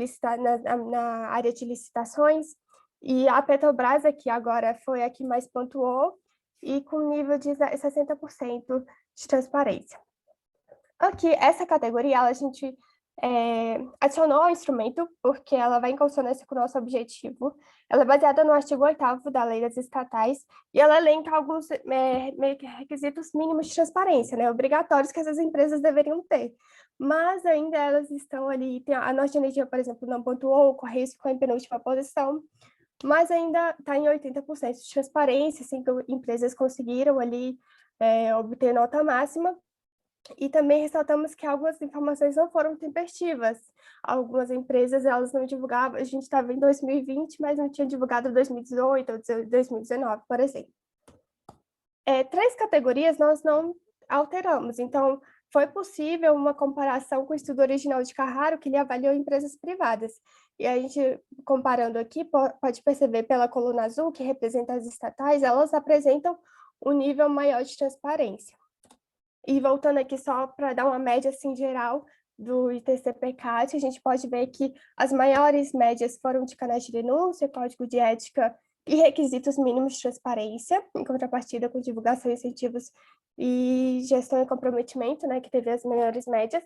na área de licitações, e a Petrobras aqui agora foi a que mais pontuou, e com nível de 60% de transparência. Aqui, essa categoria, a gente adicionou ao instrumento, porque ela vai em consonância com o nosso objetivo. Ela é baseada no artigo 8º da Lei das Estatais, e ela elenca alguns requisitos mínimos de transparência, né, obrigatórios que essas empresas deveriam ter. Mas ainda elas estão ali, a Norte Energia, por exemplo, não pontuou, o Correios ficou em penúltima posição, mas ainda está em 80% de transparência, 5 empresas conseguiram ali obter nota máxima, e também ressaltamos que algumas informações não foram tempestivas. Algumas empresas, elas não divulgavam, a gente estava em 2020, mas não tinha divulgado 2018 ou 2019, por exemplo. 3 categorias nós não alteramos, então foi possível uma comparação com o estudo original de Carraro, que ele avaliou empresas privadas. E a gente, comparando aqui, pode perceber pela coluna azul, que representa as estatais, elas apresentam um nível maior de transparência. E voltando aqui só para dar uma média assim geral do ITCPCAT, a gente pode ver que as maiores médias foram de canais de denúncia, código de ética e requisitos mínimos de transparência, em contrapartida com divulgação, incentivos e gestão e comprometimento, né, que teve as maiores médias.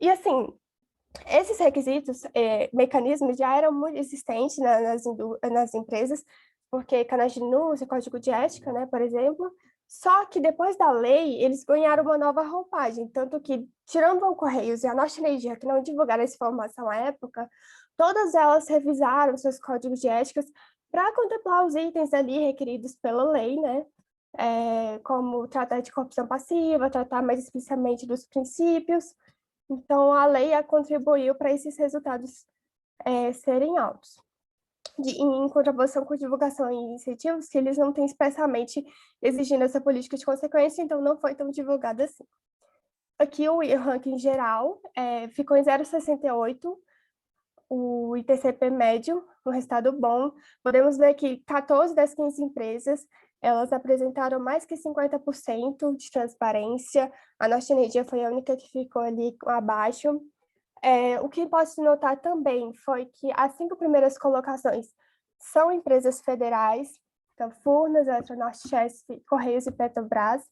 E assim, esses requisitos, mecanismos já eram muito existentes nas empresas, porque canais de denúncia, código de ética, né, por exemplo, só que depois da lei, eles ganharam uma nova roupagem, tanto que, tirando o Correios e a Norte Energia, que não divulgaram essa informação à época, todas elas revisaram seus códigos de éticas para contemplar os itens ali requeridos pela lei, né? Como tratar de corrupção passiva, tratar mais explicitamente dos princípios. Então, a lei contribuiu para esses resultados serem altos. Em contraposição com divulgação e incentivos, que eles não têm expressamente exigindo essa política de consequência, então não foi tão divulgada assim. aqui o ranking geral ficou em 0,68, o ITCP médio, um resultado bom. Podemos ver que 14 das 15 empresas, elas apresentaram mais que 50% de transparência. A Norte Energia foi a única que ficou ali abaixo. O que pode se notar também foi que as 5 primeiras colocações são empresas federais, então Furnas, Eletronorte, Chesf, Correios e Petrobras.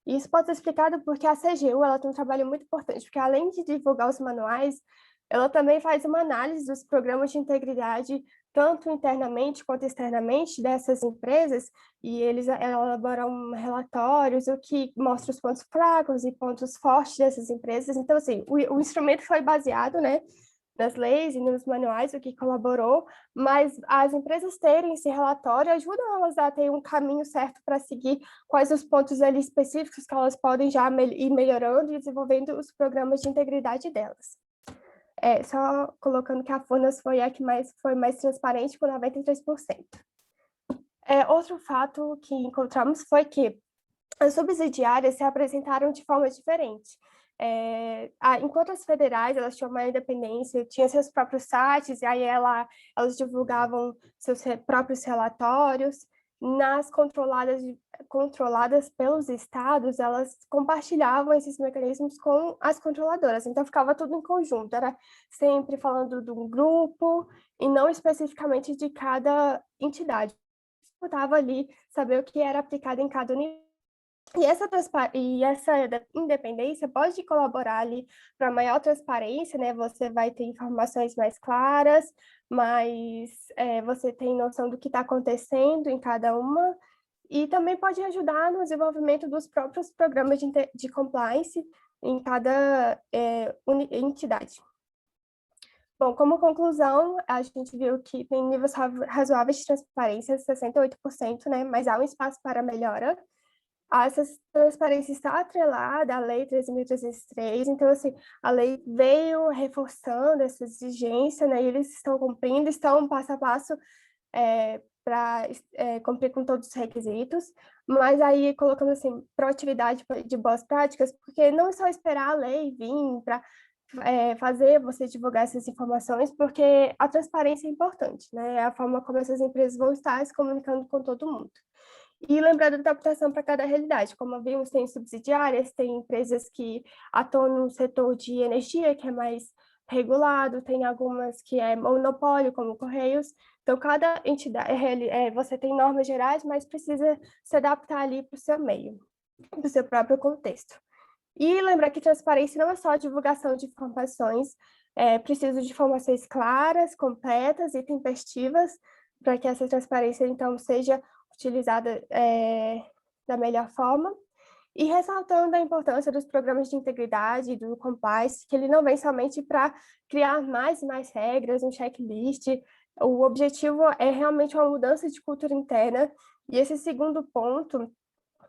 E isso pode ser explicado porque a CGU ela tem um trabalho muito importante, porque além de divulgar os manuais, ela também faz uma análise dos programas de integridade, tanto internamente quanto externamente dessas empresas, e eles elaboram relatórios, o que mostra os pontos fracos e pontos fortes dessas empresas. Então, assim, o instrumento foi baseado, né, nas leis e nos manuais, o que colaborou, mas as empresas terem esse relatório ajudam elas a ter um caminho certo para seguir quais os pontos ali específicos que elas podem já ir melhorando e desenvolvendo os programas de integridade delas. Só colocando que a Furnas foi a que foi mais transparente, com 93%. Outro fato que encontramos foi que as subsidiárias se apresentaram de forma diferente. Enquanto as federais, elas tinham maior independência, tinham seus próprios sites, e aí elas divulgavam seus próprios relatórios. Nas controladas pelos estados, elas compartilhavam esses mecanismos com as controladoras, então ficava tudo em conjunto, era sempre falando de um grupo e não especificamente de cada entidade. Disputava ali saber o que era aplicado em cada unidade. E essa independência pode colaborar ali para maior transparência, né? Você vai ter informações mais claras, mas você tem noção do que está acontecendo em cada uma, e também pode ajudar no desenvolvimento dos próprios programas de compliance em cada entidade. Bom, como conclusão, a gente viu que tem níveis razoáveis de transparência, 68%, né? Mas há um espaço para melhora. Essa transparência está atrelada à Lei 13.303, então, assim, a lei veio reforçando essa exigência, né, e eles estão cumprindo, estão passo a passo para cumprir com todos os requisitos, mas aí colocando, assim, proatividade de boas práticas, porque não é só esperar a lei vir para fazer você divulgar essas informações, porque a transparência é importante, né, é a forma como essas empresas vão estar se comunicando com todo mundo. E lembrar da adaptação para cada realidade. Como vimos, tem subsidiárias, tem empresas que atuam no setor de energia, que é mais regulado, tem algumas que é monopólio, como Correios. Então, cada entidade, você tem normas gerais, mas precisa se adaptar ali para o seu meio, para o seu próprio contexto. E lembrar que transparência não é só a divulgação de informações, é preciso de informações claras, completas e tempestivas, para que essa transparência, então, seja utilizada da melhor forma, e ressaltando a importância dos programas de integridade e do compliance, que ele não vem somente para criar mais e mais regras, um checklist. O objetivo é realmente uma mudança de cultura interna, e esse segundo ponto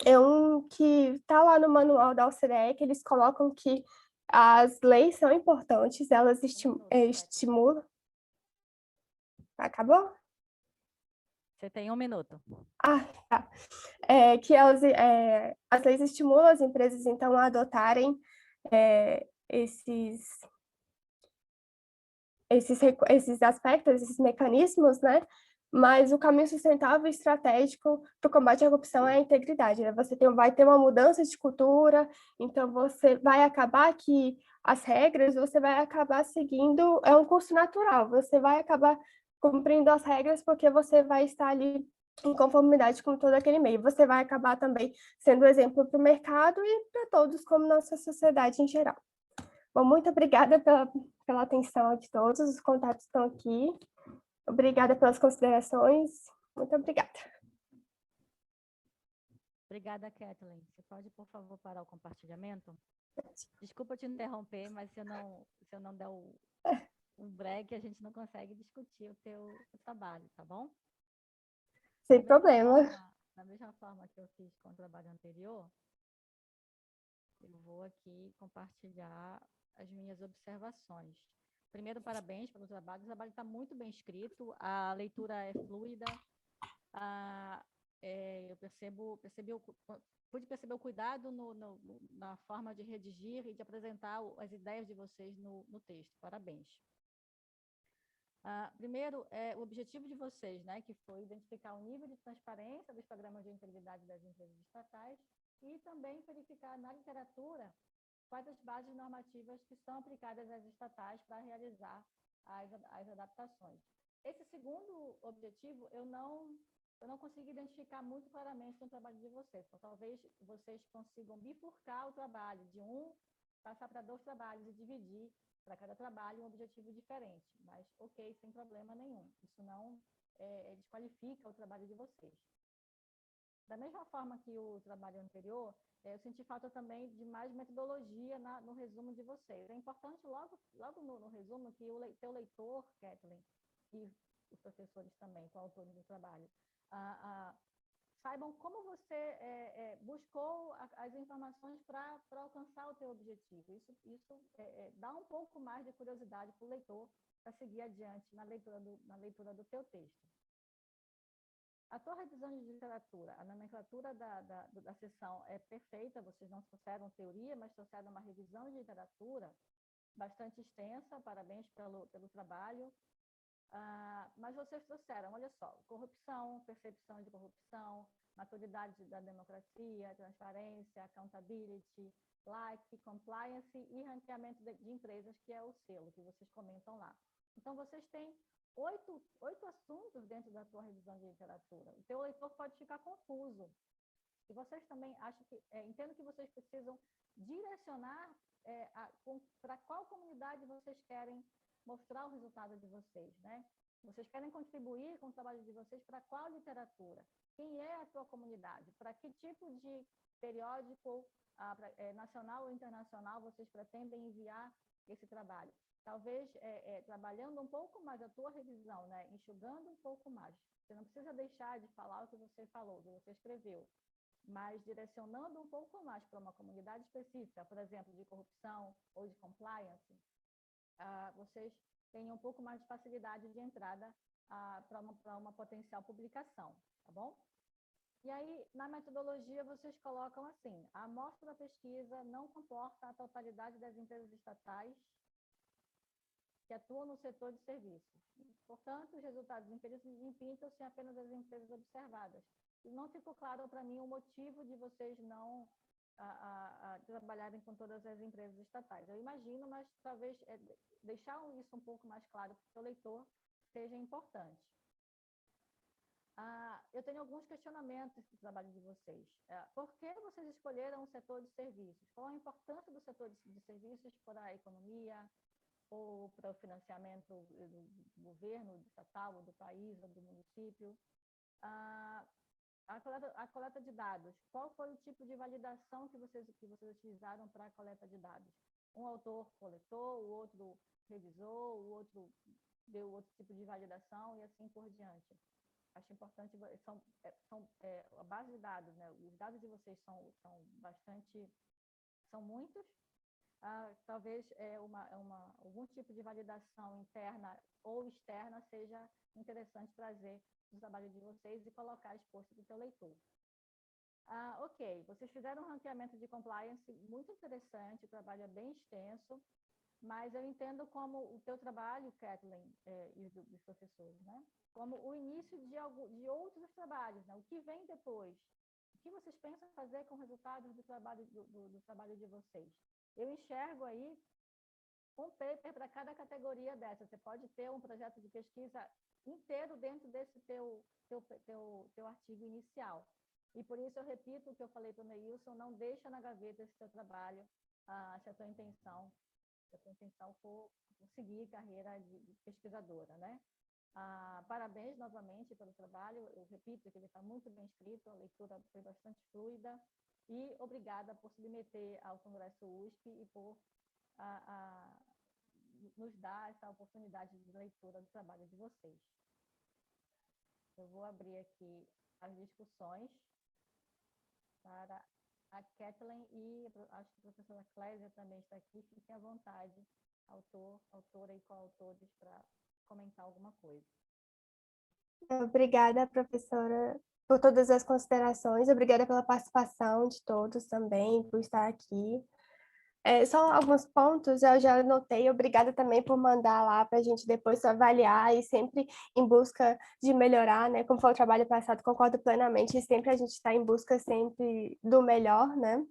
é um que está lá no manual da OCDE, que eles colocam que as leis são importantes, elas estimulam... Acabou? Você tem 1 minuto. Tá. Que as leis estimulam as empresas, então, a adotarem esses aspectos, esses mecanismos, né? Mas o caminho sustentável e estratégico para o combate à corrupção é a integridade, né? Vai ter uma mudança de cultura, então você vai acabar que as regras, você vai acabar seguindo, é um curso natural, você vai acabar cumprindo as regras porque você vai estar ali em conformidade com todo aquele meio. Você vai acabar também sendo exemplo para o mercado e para todos, como nossa sociedade em geral. Bom, muito obrigada pela atenção de todos, os contatos estão aqui. Obrigada pelas considerações. Muito obrigada. Obrigada, Kathleen. Você pode, por favor, parar o compartilhamento? Desculpa te interromper, mas se eu não der um break, a gente não consegue discutir o teu trabalho, tá bom? Sem problema. Da mesma forma que eu fiz com o trabalho anterior, eu vou aqui compartilhar as minhas observações. Primeiro, parabéns pelo trabalho. O trabalho está muito bem escrito, a leitura é fluida. Eu percebi pude perceber o cuidado na forma de redigir e de apresentar as ideias de vocês no texto. Parabéns. Primeiro, o objetivo de vocês, né, que foi identificar o nível de transparência dos programas de integridade das empresas estatais e também verificar na literatura quais as bases normativas que são aplicadas às estatais para realizar as adaptações. Esse segundo objetivo, eu não consegui identificar muito claramente no trabalho de vocês. Então, talvez vocês consigam bifurcar o trabalho de passar para 2 trabalhos e dividir para cada trabalho um objetivo diferente. Mas, ok, sem problema nenhum. Isso não desqualifica o trabalho de vocês. Da mesma forma que o trabalho anterior, eu senti falta também de mais metodologia no resumo de vocês. É importante, logo no resumo, que o teu leitor, Kathleen, e os professores também, coautores do trabalho, saibam como você buscou as informações para alcançar o teu objetivo. Isso dá um pouco mais de curiosidade para o leitor para seguir adiante na leitura do teu texto. A tua revisão de literatura, a nomenclatura da sessão é perfeita, vocês não trouxeram teoria, mas trouxeram uma revisão de literatura bastante extensa, parabéns pelo trabalho. Mas vocês trouxeram, olha só, corrupção, percepção de corrupção, maturidade da democracia, transparência, accountability, like, compliance e ranqueamento de empresas, que é o selo que vocês comentam lá. Então, vocês têm 8 assuntos dentro da tua revisão de literatura. O teu leitor pode ficar confuso. E vocês também entendo que vocês precisam direcionar para qual comunidade vocês querem mostrar o resultado de vocês, né? Vocês querem contribuir com o trabalho de vocês para qual literatura? Quem é a tua comunidade? Para que tipo de periódico nacional ou internacional vocês pretendem enviar esse trabalho? Talvez trabalhando um pouco mais a tua revisão, né? Enxugando um pouco mais. Você não precisa deixar de falar o que você falou, o que você escreveu, mas direcionando um pouco mais para uma comunidade específica, por exemplo, de corrupção ou de compliance, vocês tenham um pouco mais de facilidade de entrada para uma potencial publicação, tá bom? E aí, na metodologia, vocês colocam assim: a amostra da pesquisa não comporta a totalidade das empresas estatais que atuam no setor de serviços. Portanto, os resultados empíricos impintam-se apenas as empresas observadas. E não ficou claro para mim o motivo de vocês não trabalharem com todas as empresas estatais. Eu imagino, mas talvez deixar isso um pouco mais claro para o seu leitor seja importante. Eu tenho alguns questionamentos do trabalho de vocês. Por que vocês escolheram o setor de serviços? Qual a importância do setor de serviços para a economia, ou para o financiamento do governo, do estatal, ou do país, ou do município? A coleta de dados. Qual foi o tipo de validação que vocês utilizaram para a coleta de dados? Um autor coletou, o outro revisou, o outro deu outro tipo de validação e assim por diante. Acho importante, a base de dados, né? Os dados de vocês são muitos. Talvez algum tipo de validação interna ou externa seja interessante trazer no trabalho de vocês e colocar exposto para o seu leitor. Ok, vocês fizeram um ranqueamento de compliance muito interessante, o trabalho é bem extenso, mas eu entendo como o teu trabalho, Kathleen, e dos professores, né? Como o início de outros trabalhos, né? O que vem depois? O que vocês pensam fazer com os resultados do trabalho de vocês? Eu enxergo aí um paper para cada categoria dessa. Você pode ter um projeto de pesquisa inteiro dentro desse teu artigo inicial. E por isso eu repito o que eu falei para o Neilson: não deixa na gaveta esse seu trabalho, se a tua intenção for seguir carreira de pesquisadora, né? Parabéns novamente pelo trabalho. Eu repito que ele está muito bem escrito, a leitura foi bastante fluida, e obrigada por submeter ao Congresso USP e por nos dar essa oportunidade de leitura do trabalho de vocês. Eu vou abrir aqui as discussões para a Kathleen e acho que a professora Clésia também está aqui. Fiquem à vontade, autora e coautores, para comentar alguma coisa. Obrigada, professora, por todas as considerações. Obrigada pela participação de todos também, por estar aqui. Só alguns pontos eu já anotei. Obrigada também por mandar lá para a gente depois avaliar e sempre em busca de melhorar, né? Como foi o trabalho passado, concordo plenamente. E sempre a gente está em busca sempre do melhor, né?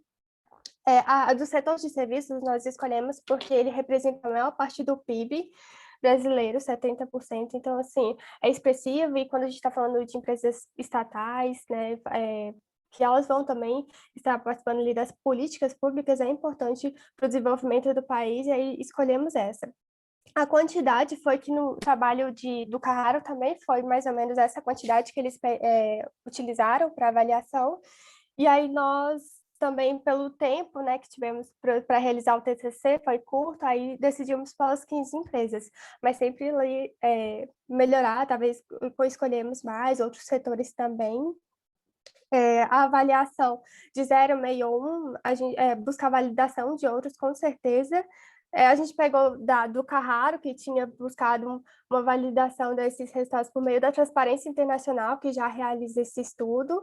Do setor de serviços nós escolhemos porque ele representa a maior parte do PIB brasileiro, 70%. Então, assim, é expressivo. E quando a gente está falando de empresas estatais, né? Que elas vão também estar participando ali das políticas públicas, é importante para o desenvolvimento do país, e aí escolhemos essa. A quantidade foi que no trabalho do Carraro também foi mais ou menos essa quantidade que eles utilizaram para avaliação, e aí nós também, pelo tempo, né, que tivemos para realizar o TCC, foi curto, aí decidimos pelas 15 empresas, mas sempre melhorar, talvez escolhemos mais, outros setores também. A avaliação de 0,61, a gente busca a validação de outros, com certeza. A gente pegou do Carraro, que tinha buscado uma validação desses resultados por meio da Transparência Internacional, que já realiza esse estudo,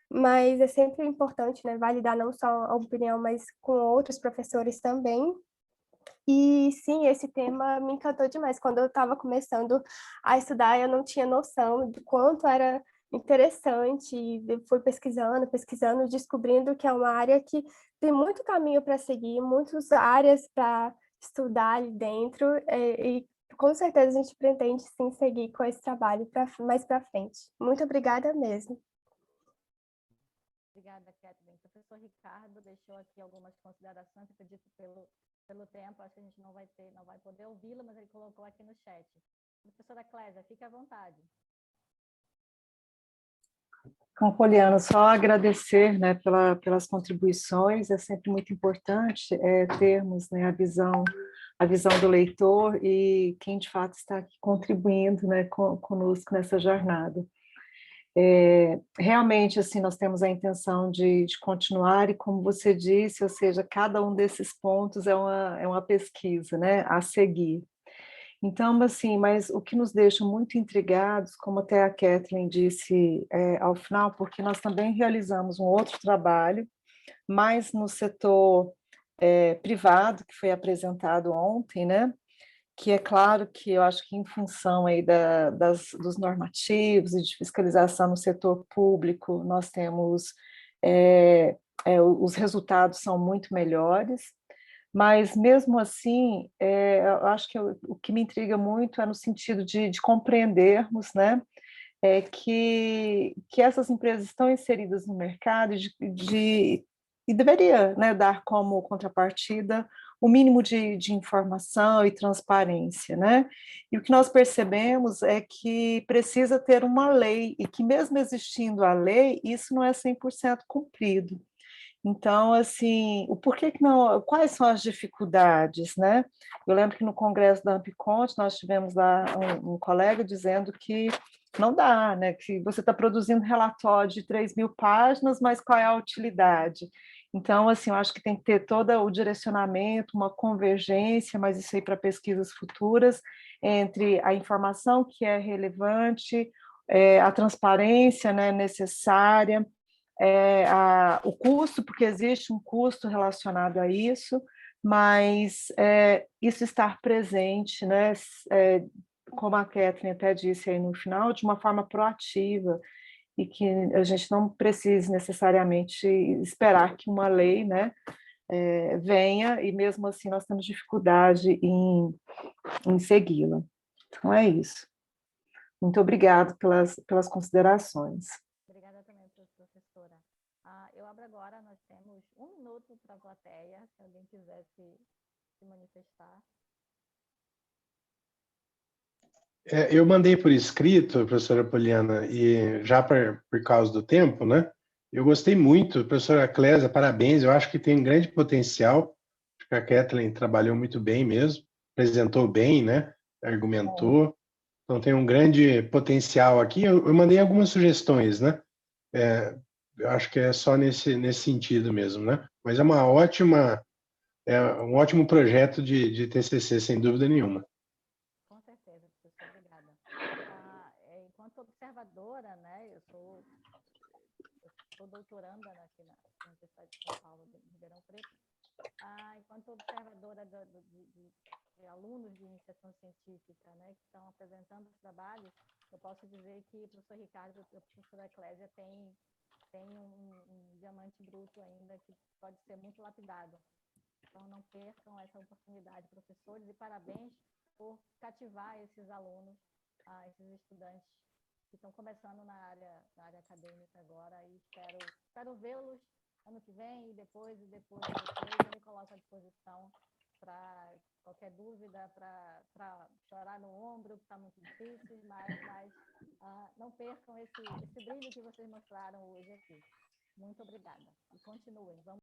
mas é sempre importante, né, validar não só a opinião, mas com outros professores também. E sim, esse tema me encantou demais. Quando eu estava começando a estudar, eu não tinha noção de quanto era interessante, e eu fui pesquisando, descobrindo que é uma área que tem muito caminho para seguir, muitas áreas para estudar ali dentro, e com certeza a gente pretende sim seguir com esse trabalho mais para frente. Muito obrigada mesmo. Obrigada, Kathleen. O professor Ricardo deixou aqui algumas considerações, acredito pelo tempo, acho que a gente não vai poder ouvi-lo, mas ele colocou aqui no chat. Professora Clésia, fique à vontade. Poliana, só agradecer, né, pelas contribuições. É sempre muito importante termos, né, a visão do leitor e quem de fato está aqui contribuindo, né, conosco nessa jornada. Realmente, assim, nós temos a intenção de continuar, e como você disse, ou seja, cada um desses pontos é uma pesquisa, né, a seguir. Então, assim, mas o que nos deixa muito intrigados, como até a Kathleen disse ao final, porque nós também realizamos um outro trabalho, mais no setor privado, que foi apresentado ontem, né? Que é claro que eu acho que em função aí dos normativos e de fiscalização no setor público, nós temos, os resultados são muito melhores, mas mesmo assim, eu acho que o que me intriga muito é no sentido de compreendermos, né, que essas empresas estão inseridas no mercado e deveria, né, dar como contrapartida o mínimo de informação e transparência, né? E o que nós percebemos é que precisa ter uma lei, e que mesmo existindo a lei, isso não é 100% cumprido. Então, assim, o porquê que não, quais são as dificuldades, né? Eu lembro que no congresso da Ampconte nós tivemos lá um colega dizendo que não dá, né? Que você está produzindo relatório de 3.000 páginas, mas qual é a utilidade? Então, assim, eu acho que tem que ter todo o direcionamento, uma convergência, mas isso aí para pesquisas futuras, entre a informação que é relevante, a transparência, né, necessária, o custo, porque existe um custo relacionado a isso, mas isso estar presente, né, como a Kathleen até disse aí no final, de uma forma proativa, e que a gente não precise necessariamente esperar que uma lei, né, venha, e mesmo assim nós temos dificuldade em segui-la. Então é isso. Muito obrigada pelas considerações. Obrigada também, professora. Eu abro agora, nós temos 1 minuto para a plateia, se alguém quiser se manifestar. Eu mandei por escrito, professora Poliana, e já por causa do tempo, né? Eu gostei muito, professora Clésia, parabéns, eu acho que tem um grande potencial, acho que a Kathleen trabalhou muito bem mesmo, apresentou bem, né? Argumentou, então tem um grande potencial aqui. Eu mandei algumas sugestões, né? Eu acho que é só nesse sentido mesmo, né? Mas é um ótimo projeto de TCC, sem dúvida nenhuma. Com certeza, professora, obrigada. Enquanto observa doutoranda aqui na Universidade de São Paulo, de Ribeirão Preto. Enquanto observadora de alunos de iniciação científica, né, que estão apresentando os trabalhos, eu posso dizer que o professor Ricardo e a professora Clésia têm um diamante bruto ainda que pode ser muito lapidado. Então, não percam essa oportunidade, professores, e parabéns por cativar esses alunos, esses estudantes que estão começando na área acadêmica agora, e espero vê-los ano que vem e depois. Eu me coloco à disposição para qualquer dúvida, para chorar no ombro, que está muito difícil, mas não percam esse brilho que vocês mostraram hoje aqui. Muito obrigada. E continuem. Vamos